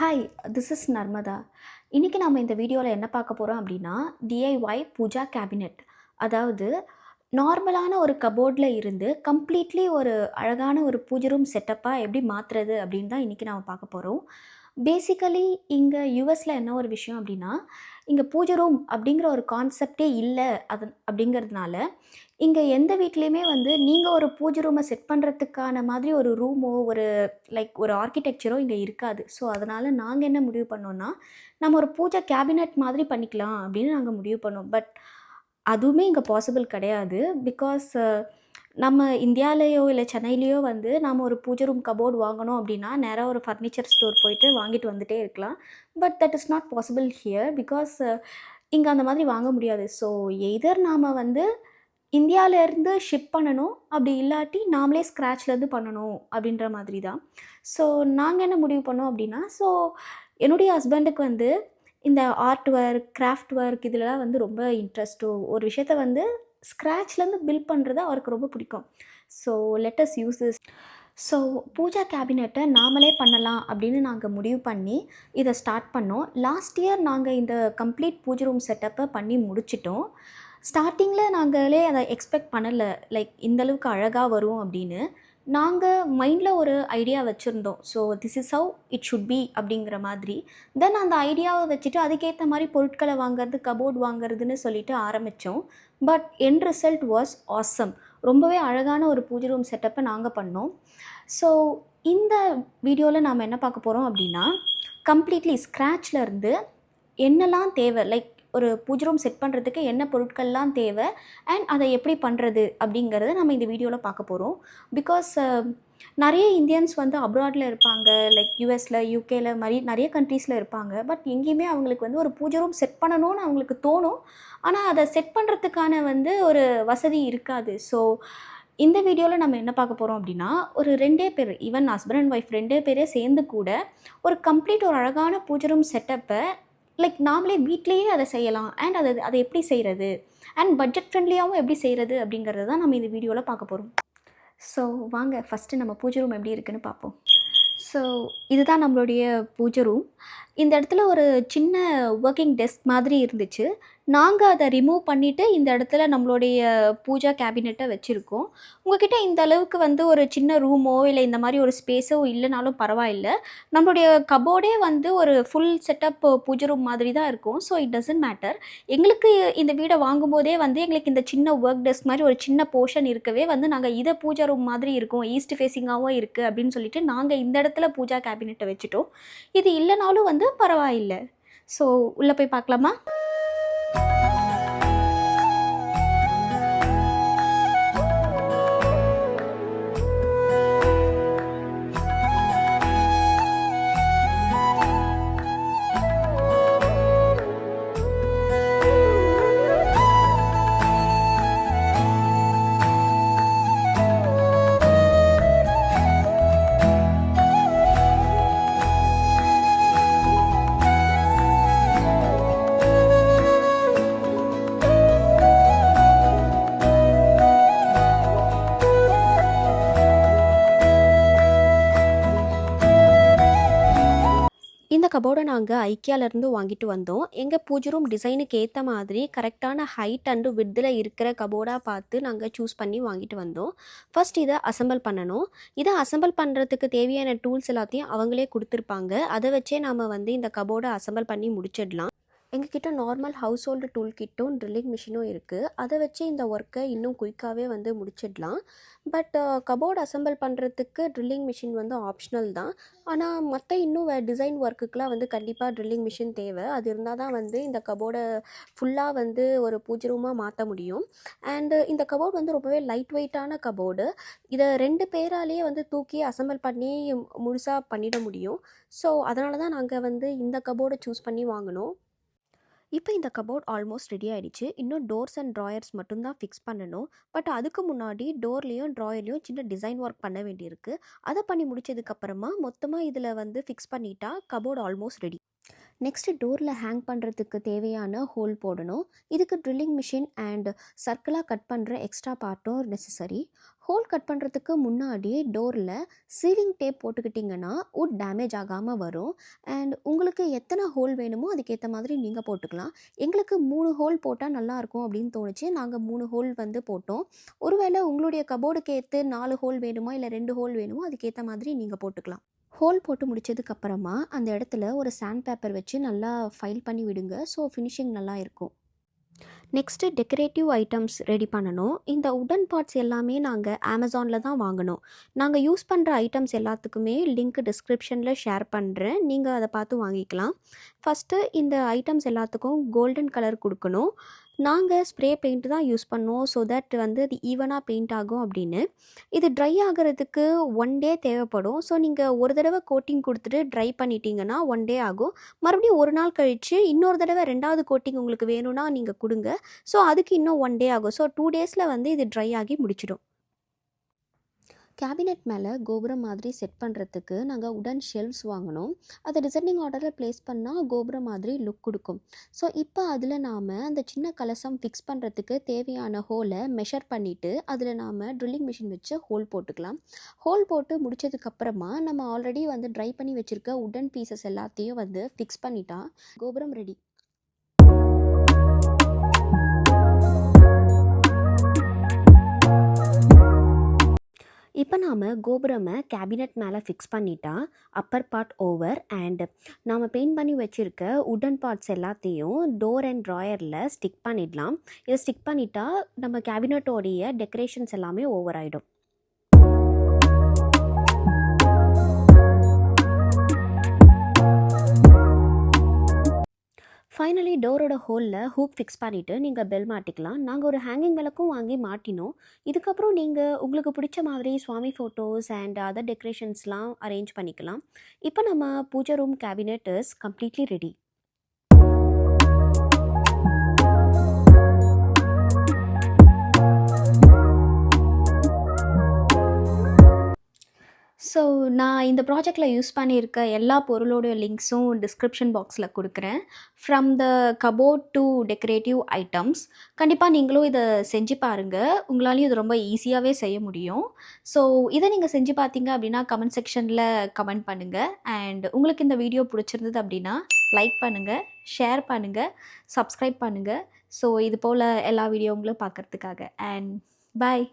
Hi, this is Narmada. இன்னைக்கு நாம இந்த வீடியோல என்ன பார்க்க போறோம் அப்படின்னா, டிஐஒய் பூஜா கேபினெட். அதாவது நார்மலான ஒரு கபோர்ட்ல இருந்து கம்ப்ளீட்லி ஒரு அழகான ஒரு பூஜை ரூம் செட்டப்பா எப்படி மாத்துறது அப்படின்னு தான் இன்னைக்கு நாம பார்க்க போறோம். பேசிக்கலி இங்க யுஎஸ்ல என்ன ஒரு விஷயம் அப்படின்னா, இங்க பூஜை ரூம் அப்படிங்கிற ஒரு கான்செப்ட்டே இல்ல. அப்படிங்கிறதுனால, இங்க எந்த வீட்லயுமே வந்து நீங்க ஒரு பூஜை ரூம செட் பண்றதுக்கான மாதிரி ஒரு ரூமோ, ஒரு ஒரு ஆர்க்கிடெக்சரோ இங்க இருக்காது. ஸோ, அதனால நாங்க என்ன முடிவு பண்ணோம்னா, நம்ம ஒரு பூஜை கேபினெட் மாதிரி பண்ணிக்கலாம் அப்படின்னு நாங்க முடிவு பண்ணோம். பட் அதுவுமே இங்க பாசிபிள் கிடையாது. பிகாஸ் நம்ம இந்தியாலயோ, இல்ல சென்னையிலயோ வந்து நாம ஒரு பூஜை ரூம் கபோர்ட் வாங்கணும் அப்படின்னா, நேரா ஒரு ஃபர்னிச்சர் ஸ்டோர் போயிட்டு வாங்கிட்டு வந்துட்டே இருக்கலாம். But that is not possible here. Because இங்க அந்த மாதிரி வாங்க முடியாது. ஸோ, எய்தர் நாம வந்து இந்தியாவிலேருந்து ஷிப் பண்ணணும். அப்படி இல்லாட்டி நாமளே ஸ்க்ராட்ச்லேருந்து பண்ணணும் அப்படின்ற மாதிரி தான். ஸோ நாங்கள் என்ன முடிவு பண்ணோம் அப்படின்னா, என்னுடைய ஹஸ்பண்டுக்கு வந்து இந்த ஆர்ட் ஒர்க், கிராஃப்ட் ஒர்க் இதிலலாம் வந்து ரொம்ப இன்ட்ரெஸ்ட்டோ, ஒரு விஷயத்த வந்து ஸ்க்ராட்ச்லேருந்து பில்ட் பண்ணுறது அவருக்கு ரொம்ப பிடிக்கும். So let us use this. So pooja கேபினெட்டை நாமளே பண்ணலாம் அப்படின்னு நாங்கள் முடிவு பண்ணி இதை ஸ்டார்ட் பண்ணோம். லாஸ்ட் இயர் நாங்கள் இந்த கம்ப்ளீட் பூஜை ரூம் செட்டப்பை பண்ணி முடிச்சிட்டோம். ஸ்டார்ட்டிங்கில் நாங்களே அதை எக்ஸ்பெக்ட் பண்ணலை, இந்த அளவுக்கு அழகாக வரும் அப்படின்னு. நாங்கள் மைண்டில் ஒரு ஐடியா வச்சுருந்தோம். So this is how it should be அப்படிங்கிற மாதிரி. தென் அந்த ஐடியாவை வச்சுட்டு அதுக்கேற்ற மாதிரி பொருட்களை வாங்குறது, கபோர்ட் வாங்குறதுன்னு சொல்லிட்டு ஆரம்பித்தோம். But end result was awesome. ரொம்பவே அழகான ஒரு பூஜை ரூம் செட்டப்பை நாங்கள் பண்ணோம். ஸோ இந்த வீடியோவில் நாம் என்ன பார்க்க போகிறோம் அப்படின்னா, கம்ப்ளீட்லி ஸ்க்ராட்ச்லேருந்து என்னெல்லாம் தேவை, ஒரு பூஜை ரூம் செட் பண்ணுறதுக்கு என்ன பொருட்கள்லாம் தேவை அண்ட் அதை எப்படி பண்ணுறது அப்படிங்கிறத நம்ம இந்த வீடியோவில் பார்க்க போகிறோம். பிகாஸ் நிறைய இந்தியன்ஸ் வந்து அப்ராடில் இருப்பாங்க, யூஎஸில், யூகேல மாதிரி நிறைய கண்ட்ரீஸில் இருப்பாங்க. பட் எங்கேயுமே அவங்களுக்கு வந்து ஒரு பூஜை ரூம் செட் பண்ணணும்னு அவங்களுக்கு தோணும். ஆனால் அதை செட் பண்ணுறதுக்கான வந்து ஒரு வசதி இருக்காது. ஸோ இந்த வீடியோவில் நம்ம என்ன பார்க்க போகிறோம் அப்படின்னா, ஒரு 2 பேர், ஈவன் ஹஸ்பண்ட் அண்ட் ஒய்ஃப் 2 பேரே சேர்ந்து கூட ஒரு கம்ப்ளீட் ஒரு அழகான பூஜை ரூம் செட்டப்பை நாமளே வீட்லேயே அதை செய்யலாம். அண்ட் அதை எப்படி செய்கிறது அண்ட் பட்ஜெட் ஃப்ரெண்ட்லியாகவும் எப்படி செய்கிறது அப்படிங்கிறது தான் நம்ம இந்த வீடியோவில் பார்க்க போகிறோம். ஸோ வாங்க ஃபஸ்ட்டு நம்ம பூஜை ரூம் எப்படி இருக்குன்னு பார்ப்போம். ஸோ இதுதான் நம்மளுடைய பூஜை ரூம். இந்த இடத்துல ஒரு சின்ன ஒர்க்கிங் டெஸ்க் மாதிரி இருந்துச்சு. நாங்கள் அதை ரிமூவ் பண்ணிவிட்டு இந்த இடத்துல நம்மளுடைய பூஜா கேபினெட்டை வச்சுருக்கோம். உங்ககிட்ட இந்த அளவுக்கு வந்து ஒரு சின்ன ரூமோ இல்லை இந்த மாதிரி ஒரு ஸ்பேஸோ இல்லைனாலும் பரவாயில்ல. நம்மளுடைய கபோர்டே வந்து ஒரு ஃபுல் செட்டப் பூஜை ரூம் மாதிரி தான் இருக்கும். So it doesn't matter. எங்களுக்கு இந்த வீடை வாங்கும்போதே வந்து எங்களுக்கு இந்த சின்ன ஒர்க் டெஸ்க் மாதிரி ஒரு சின்ன போர்ஷன் இருக்கவே வந்து நாங்கள் இதை பூஜா ரூம் மாதிரி இருக்கும், ஈஸ்ட் ஃபேஸிங்காகவும் இருக்குது அப்படின்னு சொல்லிட்டு நாங்கள் இந்த இடத்துல பூஜா கேபினெட்டை வச்சுட்டோம். இது இல்லைனாலும் வந்து பரவாயில்ல. ஸோ உள்ளே போய் பார்க்கலாமா? இந்த கபோர்டை நாங்கள் ஐக்கியாவிலேருந்து வாங்கிட்டு வந்தோம். எங்கள் பூஜை ரூம் டிசைனுக்கு ஏற்ற மாதிரி கரெக்டான ஹைட் அண்டு வித்தில் இருக்கிற கபோர்டாக பார்த்து நாங்கள் சூஸ் பண்ணி வாங்கிட்டு வந்தோம். ஃபர்ஸ்ட் இதை அசெம்பிள் பண்ணணும். இதை அசெம்பிள் பண்ணுறதுக்கு தேவையான டூல்ஸ் எல்லாத்தையும் அவங்களே கொடுத்துருப்பாங்க. அதை வச்சே நாம் வந்து இந்த கபோர்டை அசெம்பிள் பண்ணி முடிச்சிடலாம். எங்ககிட்ட நார்மல் ஹவுஸ் ஹோல்டு டூல் கிட்டும் ட்ரில்லிங் மிஷினும் இருக்குது. அதை வச்சு இந்த ஒர்க்கை இன்னும் குயிக்காகவே வந்து முடிச்சிடலாம். பட் கபோர்டு அசெம்பிள் பண்ணுறதுக்கு ட்ரில்லிங் மிஷின் வந்து ஆப்ஷனல் தான். ஆனால் மற்ற இன்னும் டிசைன் ஒர்க்குக்கெலாம் வந்து கண்டிப்பாக ட்ரில்லிங் மிஷின் தேவை. அது இருந்தால் தான் வந்து இந்த கபோர்டை ஃபுல்லாக வந்து ஒரு பூஜை ரூமாக மாற்ற முடியும். அண்டு இந்த கபோர்டு வந்து ரொம்பவே லைட் வெயிட்டான கபோர்டு. இதை 2 பேராலேயே வந்து தூக்கி அசெம்பிள் பண்ணி முழுசாக பண்ணிட முடியும். ஸோ அதனால தான் நாங்கள் வந்து இந்த கபோர்டை சூஸ் பண்ணி வாங்கினோம். இப்போ இந்த கபோர்ட் ஆல்மோஸ்ட் ரெடி ஆகிடுச்சு. இன்னும் டோர்ஸ் அண்ட் ட்ராயர்ஸ் மட்டும்தான் ஃபிக்ஸ் பண்ணணும். பட் அதுக்கு முன்னாடி டோர்லேயும் ட்ராயர்லேயும் சின்ன டிசைன் ஒர்க் பண்ண வேண்டியிருக்கு. அதை பண்ணி முடிச்சதுக்கப்புறமா மொத்தமாக இதில் வந்து ஃபிக்ஸ் பண்ணிட்டா கபோர்ட் ஆல்மோஸ்ட் ரெடி. நெக்ஸ்ட்டு டோரில் ஹேங் பண்ணுறதுக்கு தேவையான ஹோல் போடணும். இதுக்கு ட்ரில்லிங் மிஷின் அண்ட் சர்க்கிளாக கட் பண்ணுற எக்ஸ்ட்ரா பார்ட்டும் நெசசரி. ஹோல் கட் பண்ணுறதுக்கு முன்னாடி டோரில் சீலிங் டேப் போட்டுக்கிட்டிங்கன்னா வுட் டேமேஜ் ஆகாமல் வரும். அண்ட் உங்களுக்கு எத்தனை ஹோல் வேணுமோ அதுக்கேற்ற மாதிரி நீங்கள் போட்டுக்கலாம். எங்களுக்கு 3 ஹோல் போட்டால் நல்லாயிருக்கும் அப்படின்னு தோணுச்சு. நாங்கள் 3 ஹோல் வந்து போட்டோம். ஒருவேளை உங்களுடைய கபோர்டுக்கு ஏற்று 4 ஹோல் வேணுமோ இல்லை 2 ஹோல் வேணுமோ அதுக்கேற்ற மாதிரி நீங்கள் போட்டுக்கலாம். ஹோல் போட்டு முடிச்சதுக்கப்புறமா அந்த இடத்துல ஒரு சாண்ட் பேப்பர் வச்சு நல்லா ஃபைல் பண்ணி விடுங்க. ஸோ ஃபினிஷிங் நல்லா இருக்கும். நெக்ஸ்ட்டு டெக்கரேட்டிவ் ஐட்டம்ஸ் ரெடி பண்ணணும். இந்த உடன் பார்ட்ஸ் எல்லாமே நாங்கள் அமேசானில் தான் வாங்கினோம். நாங்கள் யூஸ் பண்ணுற ஐட்டம்ஸ் எல்லாத்துக்குமே லிங்க் டிஸ்கிரிப்ஷனில் ஷேர் பண்ணுறேன். நீங்கள் அதை பார்த்து வாங்கிக்கலாம். ஃபஸ்ட்டு இந்த ஐட்டம்ஸ் எல்லாத்துக்கும் கோல்டன் கலர் கொடுக்கணும். நாங்கள் ஸ்ப்ரே பெயிண்ட் தான் யூஸ் பண்ணோம். ஸோ தட் வந்து அது ஈவனாக பெயிண்ட் ஆகும் அப்படின்னு. இது ட்ரை ஆகிறதுக்கு 1 டே தேவைப்படும். ஸோ நீங்கள் ஒரு தடவை கோட்டிங் கொடுத்துட்டு ட்ரை பண்ணிட்டீங்கன்னா 1 டே ஆகும். மறுபடியும் ஒரு நாள் கழித்து இன்னொரு தடவை 2வது கோட்டிங் உங்களுக்கு வேணும்னா நீங்கள் கொடுங்க. ஸோ அதுக்கு இன்னும் 1 டே ஆகும். ஸோ 2 டேஸில் வந்து இது ட்ரை ஆகி முடிச்சிடும். கேபினெட் மேலே கோபுரம் மாதிரி செட் பண்ணுறதுக்கு நாங்கள் உடன் ஷெல்ஃப்ஸ் வாங்கினோம். அதை டிசைனிங் ஆர்டரில் ப்ளேஸ் பண்ணால் கோபுரம் மாதிரி லுக் கொடுக்கும். ஸோ இப்போ அதில் நாம் அந்த சின்ன கலசம் ஃபிக்ஸ் பண்ணுறதுக்கு தேவையான ஹோலை மெஷர் பண்ணிவிட்டு அதில் நாம் ட்ரில்லிங் மிஷின் வச்சு ஹோல் போட்டுக்கலாம். ஹோல் போட்டு முடிச்சதுக்கப்புறமா நம்ம ஆல்ரெடி வந்து ட்ரை பண்ணி வச்சுருக்க உடன் பீசஸ் எல்லாத்தையும் வந்து ஃபிக்ஸ் பண்ணிட்டா கோபுரம் ரெடி. இப்போ நாம் கோபுரமை கேபினெட் மேலே ஃபிக்ஸ் பண்ணிட்டா அப்பர் பார்ட் ஓவர். அண்ட் நாம் பெயிண்ட் பண்ணி வச்சுருக்க உடன் பார்ட்ஸ் எல்லாத்தையும் டோர் அண்ட் ட்ராயரில் ஸ்டிக் பண்ணிடலாம். இதை ஸ்டிக் பண்ணிட்டா நம்ம கேபினெட்டோடைய டெக்கரேஷன்ஸ் எல்லாமே ஓவர் ஆகிடும். ஃபைனலி டோரோட ஹோலில் ஹூப் ஃபிக்ஸ் பண்ணிவிட்டு நீங்கள் பெல் மாட்டிக்கலாம். நாங்கள் ஒரு ஹேங்கிங் விளக்கும் வாங்கி மாட்டினோம். இதுக்கப்புறம் நீங்கள் உங்களுக்கு பிடிச்ச மாதிரி சுவாமி ஃபோட்டோஸ் அண்ட் அதர் டெக்கரேஷன்ஸ்லாம் அரேஞ்ச் பண்ணிக்கலாம். இப்போ நம்ம பூஜை room cabinet is completely ready. So நான் இந்த ப்ராஜெக்டில் யூஸ் பண்ணியிருக்க எல்லா பொருளோட லிங்க்ஸும் டிஸ்கிரிப்ஷன் பாக்ஸில் கொடுக்குறேன். From the cupboard to decorative items. கண்டிப்பாக நீங்களும் இதை செஞ்சு பாருங்கள். உங்களாலையும் இது ரொம்ப ஈஸியாகவே செய்ய முடியும். ஸோ இதை நீங்கள் செஞ்சு பார்த்தீங்க அப்படின்னா கமெண்ட் செக்ஷனில் கமெண்ட் பண்ணுங்கள். அண்ட் உங்களுக்கு இந்த வீடியோ பிடிச்சிருந்தது அப்படின்னா லைக் பண்ணுங்கள், ஷேர் பண்ணுங்கள், சப்ஸ்கிரைப் பண்ணுங்கள். ஸோ இது போல் எல்லா வீடியோங்களும் பார்க்குறதுக்காக. அண்ட் பாய்.